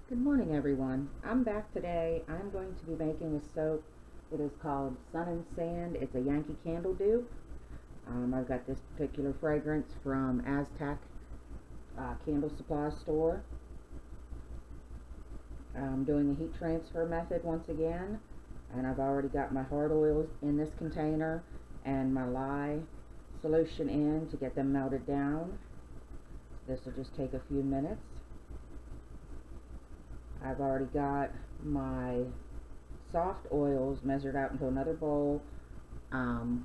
Good morning, everyone. I'm back today. I'm going to be making a soap. It is called Sun and Sand. It's a Yankee candle dupe. I've got this particular fragrance from Aztec Candle Supply Store. I'm doing the heat transfer method once again, and I've already got my hard oils in this container and my lye solution in to get them melted down. This will just take a few minutes. I've already got my soft oils measured out into another bowl,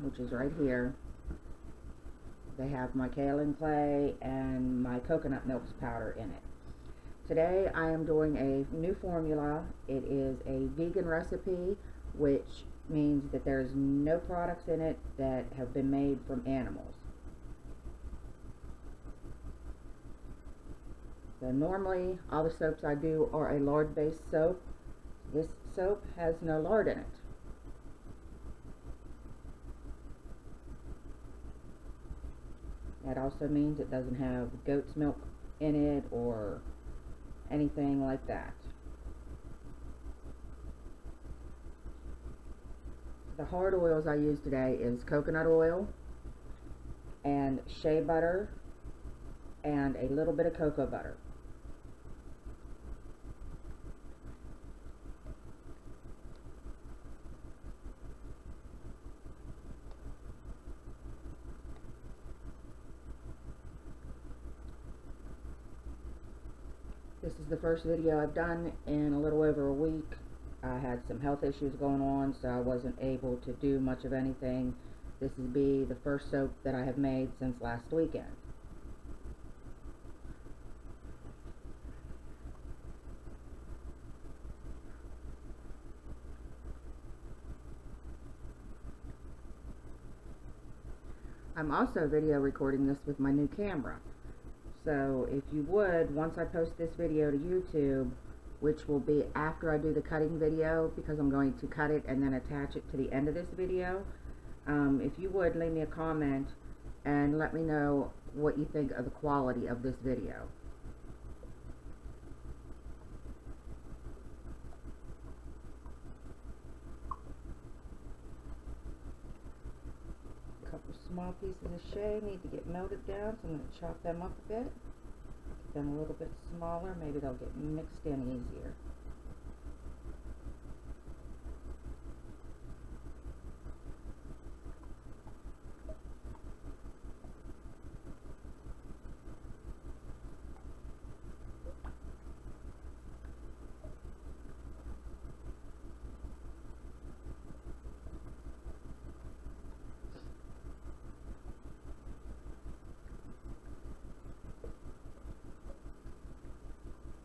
which is right here. They have my kaolin clay and my coconut milk powder in it. Today I am doing a new formula. It is a vegan recipe, which means that there's no products in it that have been made from animals. So normally all the soaps I do are a lard-based soap. This soap has no lard in it. That also means it doesn't have goat's milk in it or anything like that. The hard oils I use today is coconut oil and shea butter and a little bit of cocoa butter. This is the first video I've done in a little over a week. I had some health issues going on, so I wasn't able to do much of anything. This will be the first soap that I have made since last weekend. I'm also video recording this with my new camera. So if you would, once I post this video to YouTube, which will be after I do the cutting video, because I'm going to cut it and then attach it to the end of this video, if you would leave me a comment and let me know what you think of the quality of this video. A couple small pieces of shea need to get melted down, so I'm going to chop them up a bit. Get them a little bit smaller, maybe they'll get mixed in easier.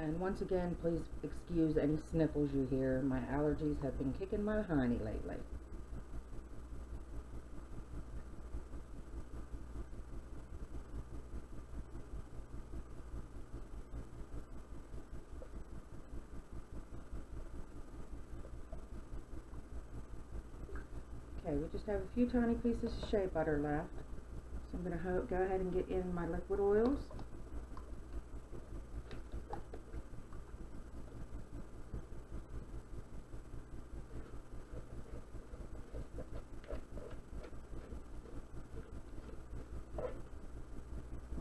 And once again, please excuse any sniffles you hear. My allergies have been kicking my hiney lately. Okay, we just have a few tiny pieces of shea butter left. So I'm going to go ahead and get in my liquid oils.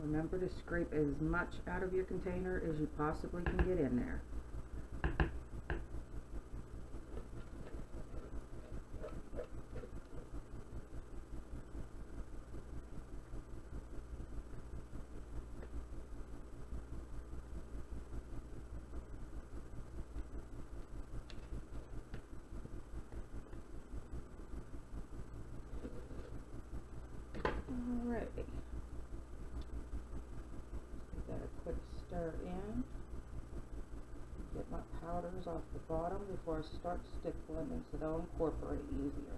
Remember to scrape as much out of your container as you possibly can get in there. Alrighty. Quick stir in. Get my powders off the bottom before I start stick blending so they'll incorporate easier.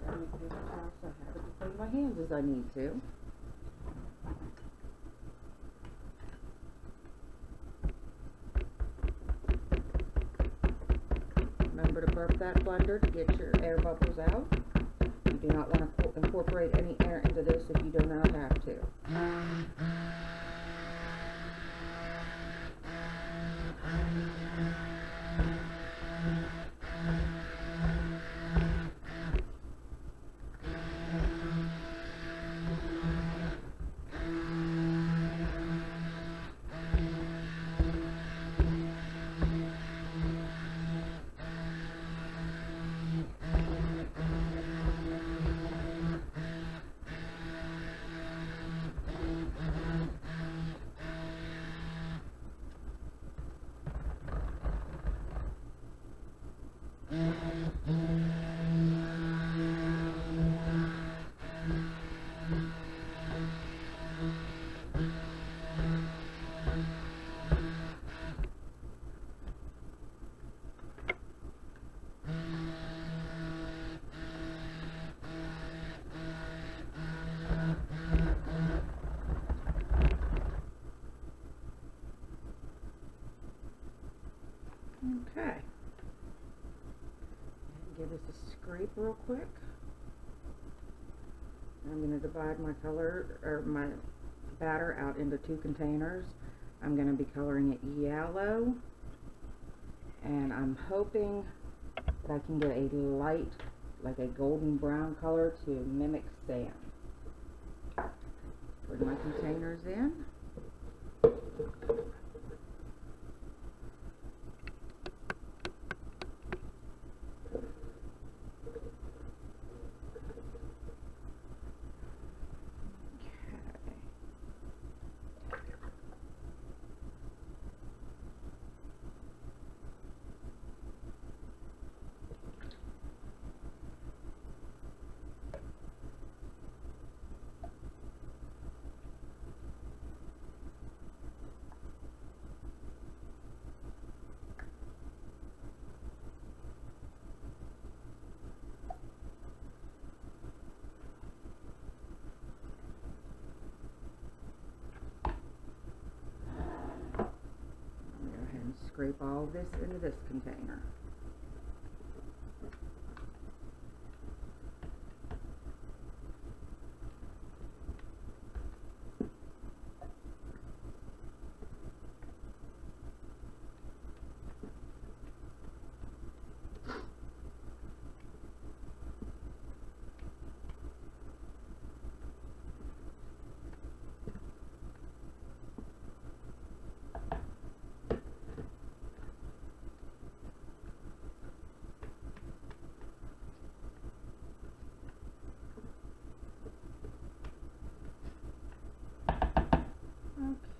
Okay, paper towel so I have it to clean my hands as I need to. remember to burp that blender to get your air bubbles out. You do not want to incorporate any air into this if you do not have to. Okay. Give this a scrape real quick. I'm going to divide my color or my batter out into 2 containers. I'm going to be coloring it yellow, and I'm hoping that I can get a light, like a golden brown color to mimic sand. Put my containers in. Scrape all of this into this container.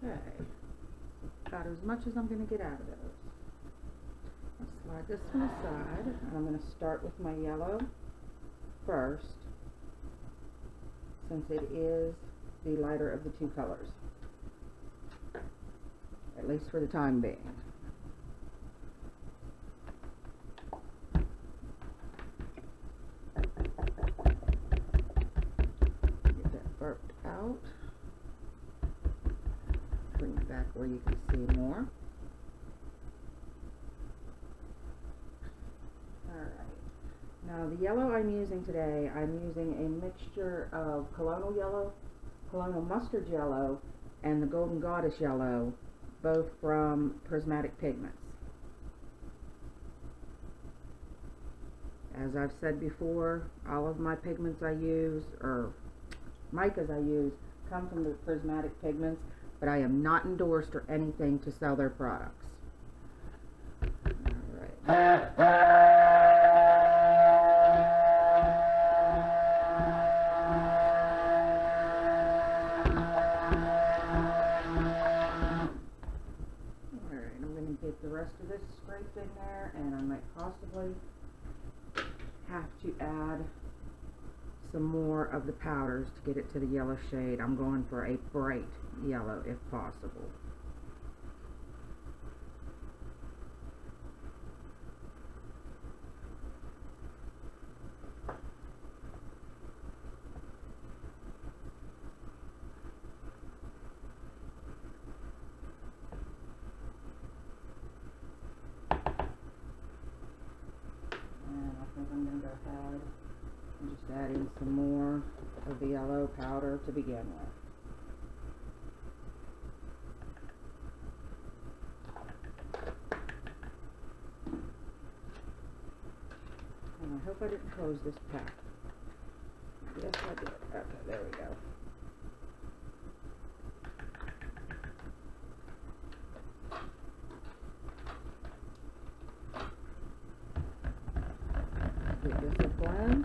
Okay, about as much as I'm going to get out of those. I'll slide this one aside, and I'm going to start with my yellow first, since it is the lighter of the 2 colors, at least for the time being. Get that burped out. Bring it back where you can see more. Alright. Now the yellow I'm using today, I'm using a mixture of Colonial Yellow, Colonial Mustard Yellow, and the Golden Goddess Yellow, both from Prismatic Pigments. As I've said before, all of my pigments I use, or micas I use, come from the Prismatic Pigments, but I am not endorsed or anything to sell their products. Alright. I'm going to get the rest of this scraped in there, and I might possibly have to add some more of the powders to get it to the yellow shade. I'm going for a bright yellow if possible. add in some more of the yellow powder to begin with. And I hope I didn't close this pack. Yes, I did. Okay, there we go. Give this a blend.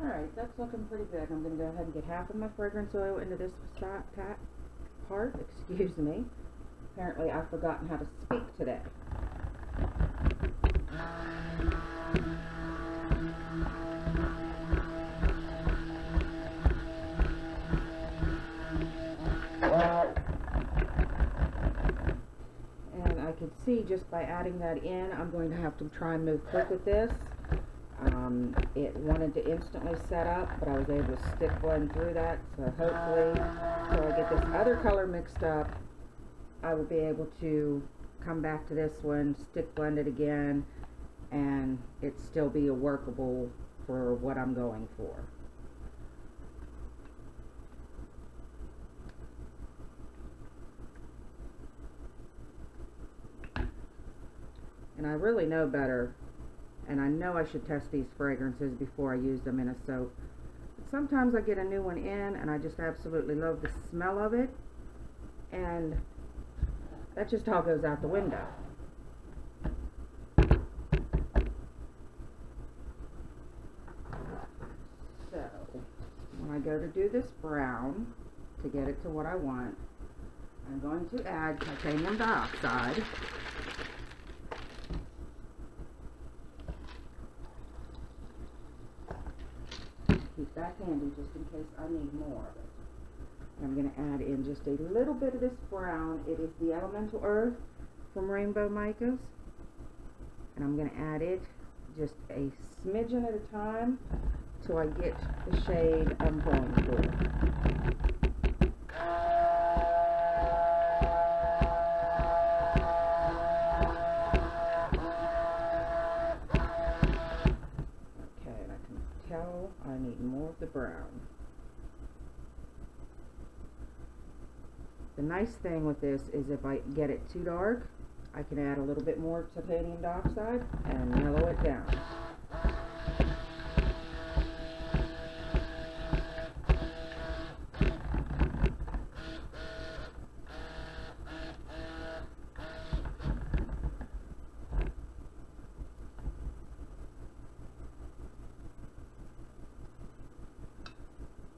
Alright, that's looking pretty good. I'm going to go ahead and get half of my fragrance oil into this part. Excuse me. Apparently I've forgotten how to speak today. And I can see just by adding that in, I'm going to have to try and move quick with this. It wanted to instantly set up, but I was able to stick blend through that, so hopefully, till I get this other color mixed up, I will be able to come back to this one, stick blend it again, and it still be a workable for what I'm going for. And I really know better. And I know I should test these fragrances before I use them in a soap. But sometimes I get a new one in and I just absolutely love the smell of it. And that just all goes out the window. So, when I go to do this brown, to get it to what I want, I'm going to add titanium dioxide. Keep that handy just in case I need more of it. I'm going to add in just a little bit of this brown. It is the Elemental Earth from Rainbow Micas. And I'm going to add it just a smidgen at a time till I get the shade I'm going for. I need more of the brown. The nice thing with this is if I get it too dark, I can add a little bit more titanium dioxide and mellow it down.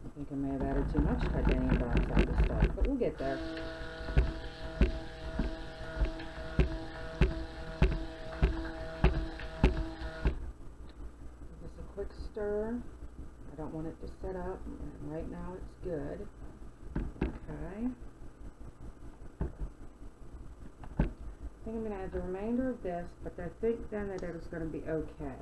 I think I may have added too much titanium dioxide to start, but we'll get there. Give this a quick stir. I don't want it to set up. Right now it's good. Okay. I think I'm going to add the remainder of this, but I think then that it is going to be okay.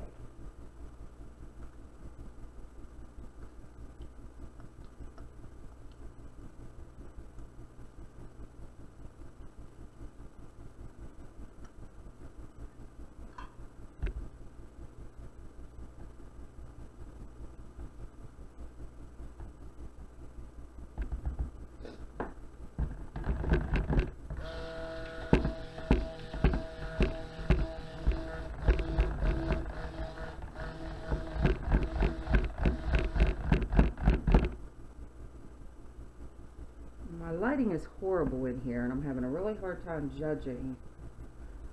Lighting is horrible in here, and I'm having a really hard time judging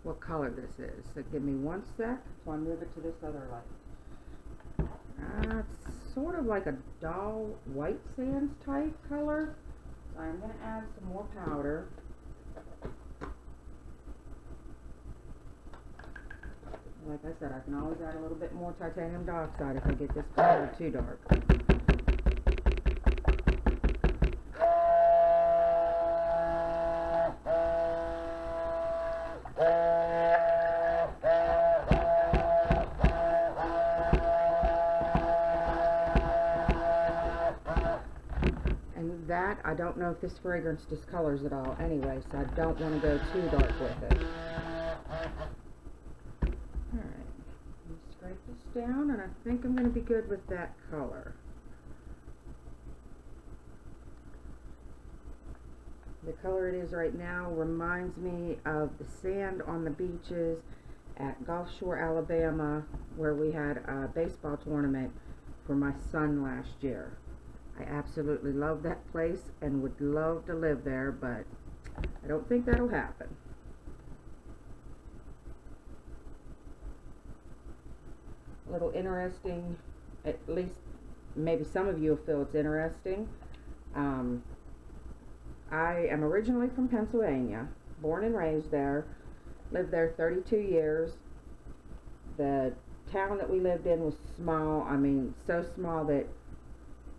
what color this is. So give me one sec so I move it to this other light. It's sort of like a dull white sands type color. So I'm going to add some more powder. Like I said, I can always add a little bit more titanium dioxide if I get this color too dark. I don't know if this fragrance discolors at all anyway, so I don't want to go too dark with it. Alright, scrape this down, and I think I'm going to be good with that color. The color it is right now reminds me of the sand on the beaches at Gulf Shore, Alabama, where we had a baseball tournament for my son last year. I absolutely love that place and would love to live there, but I don't think that'll happen. A little interesting, at least maybe some of you will feel it's interesting. I am originally from Pennsylvania, born and raised there, lived there 32 years. The town that we lived in was small, I mean so small that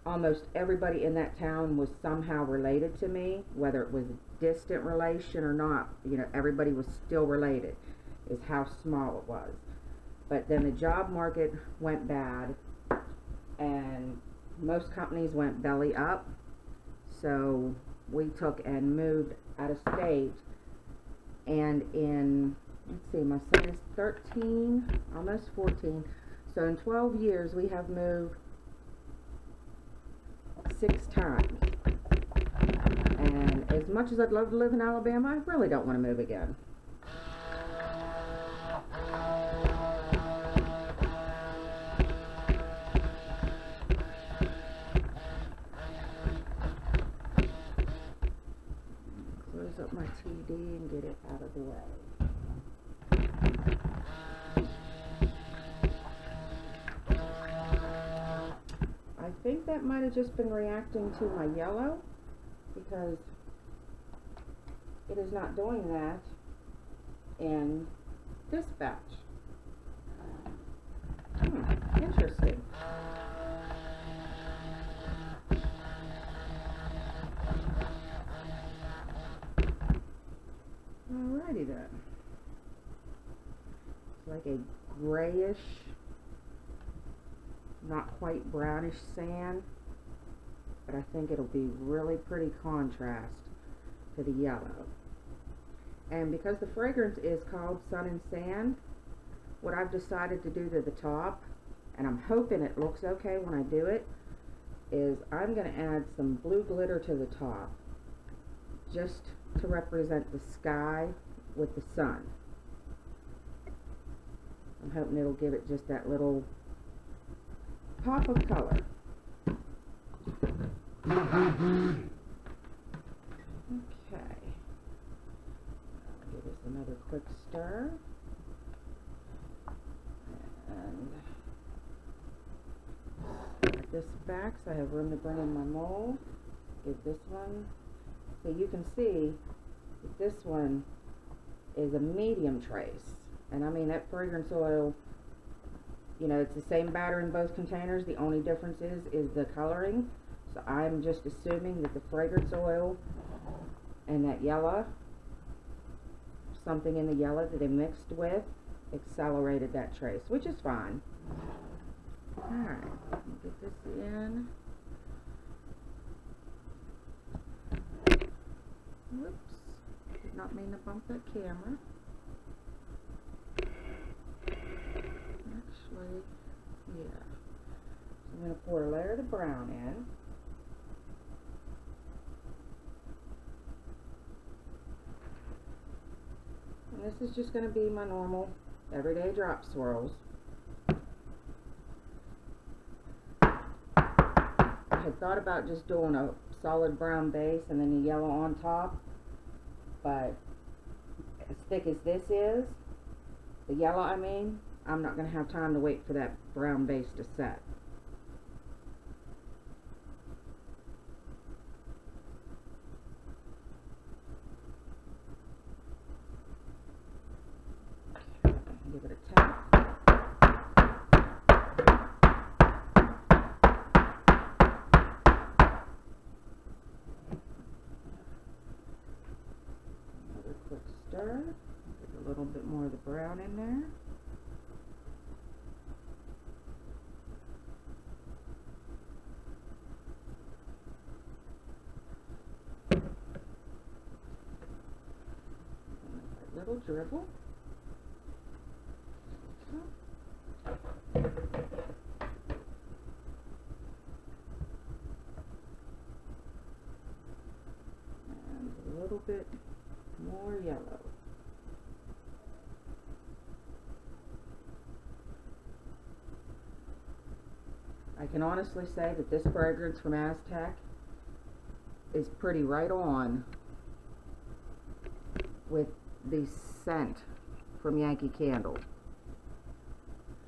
almost everybody in that town was somehow related to me, whether it was a distant relation or not. You know, everybody was still related, is how small it was. But then the job market went bad and most companies went belly up, so we took and moved out of state. And in, let's see, my son is 13, almost 14, so in 12 years we have moved 6 times. And as much as I'd love to live in Alabama, I really don't want to move again. Close up my TD and get it out of the way. I think that might have just been reacting to my yellow, because it is not doing that in this batch. Interesting. Alrighty then. It's like a grayish, not quite brownish sand, but I think it'll be really pretty contrast to the yellow. And because the fragrance is called Sun and Sand, what I've decided to do to the top, and I'm hoping it looks okay when I do it, is I'm going to add some blue glitter to the top, just to represent the sky with the sun. I'm hoping it'll give it just that little pop of color. Okay. I'll give this another quick stir. And at this back, so I have room to bring in my mold. Give this one. So you can see that this one is a medium trace. And I mean, that fragrance oil, you know, it's the same batter in both containers. The only difference is the coloring. So I'm just assuming that the fragrance oil and that yellow, something in the yellow that they mixed with, accelerated that trace, which is fine. Alright, get this in. Whoops, did not mean to bump that camera. Actually, yeah. So I'm going to pour a layer of the brown in. And this is just going to be my normal everyday drop swirls. I had thought about just doing a solid brown base and then the yellow on top, but as thick as this is, the yellow I mean, I'm not going to have time to wait for that brown base to set. Give it a tap. Another quick stir. Get a little bit more of the brown in there. dribble, dribble. And a little bit more yellow. I can honestly say that this fragrance from Aztec is pretty right on with the scent from Yankee Candle.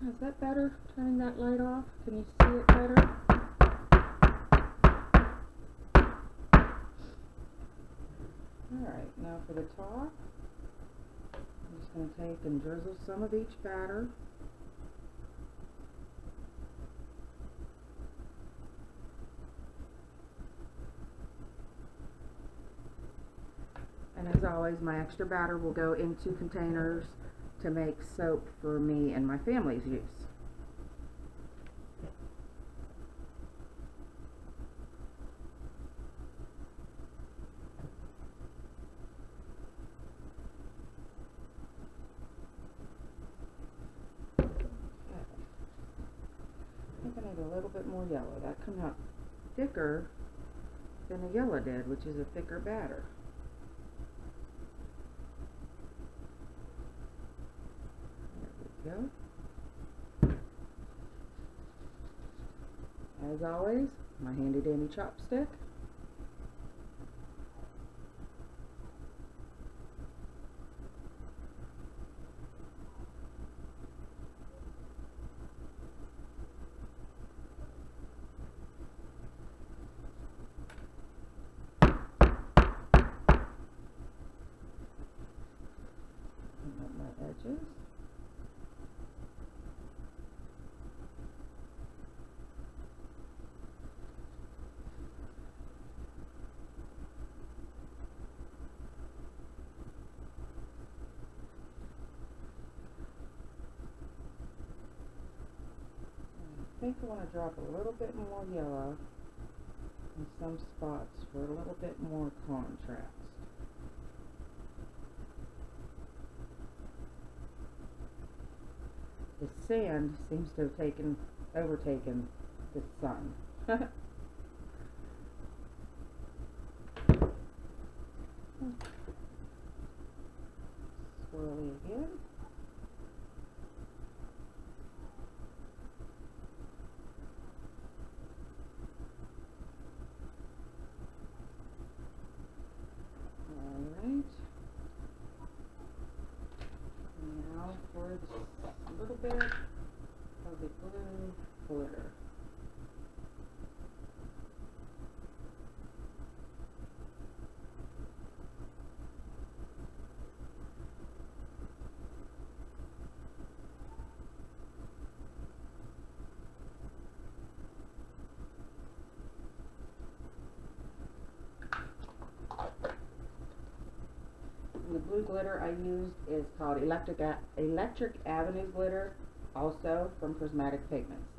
Is that better? Turning that light off? Can you see it better? Alright, now for the top, I'm just going to take and drizzle some of each batter. And as always, my extra batter will go into containers to make soap for me and my family's use. I think I need a little bit more yellow. That comes out thicker than the yellow did, which is a thicker batter. Go. As always, my handy dandy chopstick. And my edges. I think I want to drop a little bit more yellow in some spots for a little bit more contrast. The sand seems to have overtaken the sun. Swirly again. A little bit of the blue glitter. And the blue glitter I used is called Electric Avenue glitter, also from Prismatic Pigments.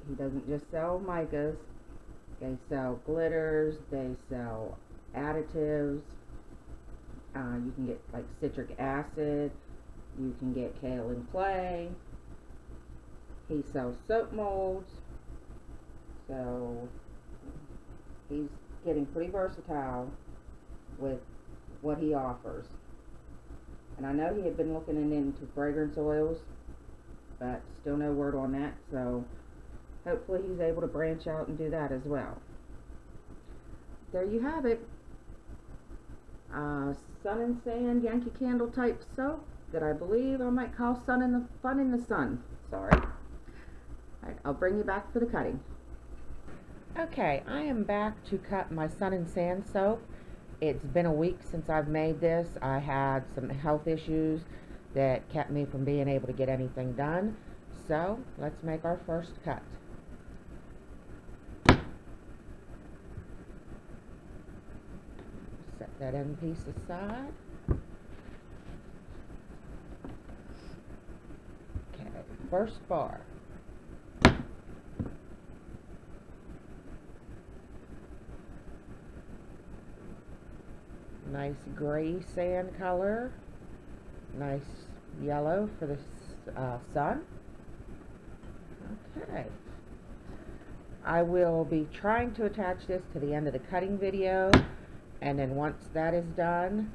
He doesn't just sell micas, they sell glitters, they sell additives. You can get like citric acid, you can get kaolin clay. He sells soap molds, so he's getting pretty versatile with what he offers. And I know he had been looking into fragrance oils, but still no word on that, so hopefully he's able to branch out and do that as well. There you have it. Sun and Sand Yankee Candle type soap that I believe I might call Fun in the Sun. Sorry. Alright, I'll bring you back for the cutting. Okay, I am back to cut my Sun and Sand soap. It's been a week since I've made this. I had some health issues that kept me from being able to get anything done. So, let's make our first cut. Set that end piece aside. Okay, first bar. Nice gray sand color. Nice yellow for the sun. Okay. I will be trying to attach this to the end of the cutting video, and then once that is done,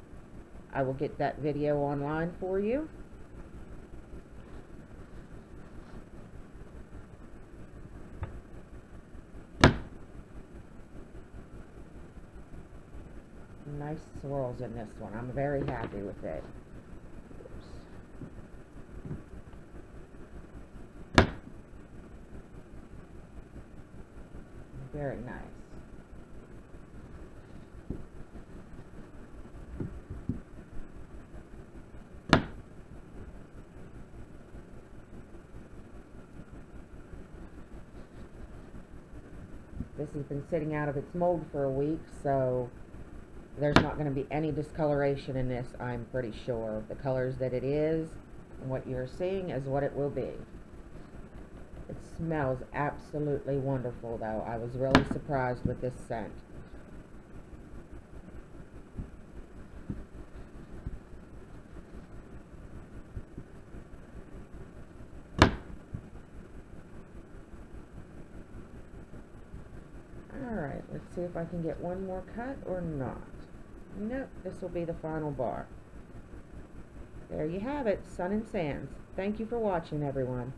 I will get that video online for you. Nice swirls in this one. I'm very happy with it. Very nice. This has been sitting out of its mold for a week, so there's not going to be any discoloration in this, I'm pretty sure. The colors that it is and what you're seeing is what it will be. It smells absolutely wonderful, though. I was really surprised with this scent. Alright, let's see if I can get one more cut or not. Nope, this will be the final bar. There you have it, Sun and Sands. Thank you for watching, everyone.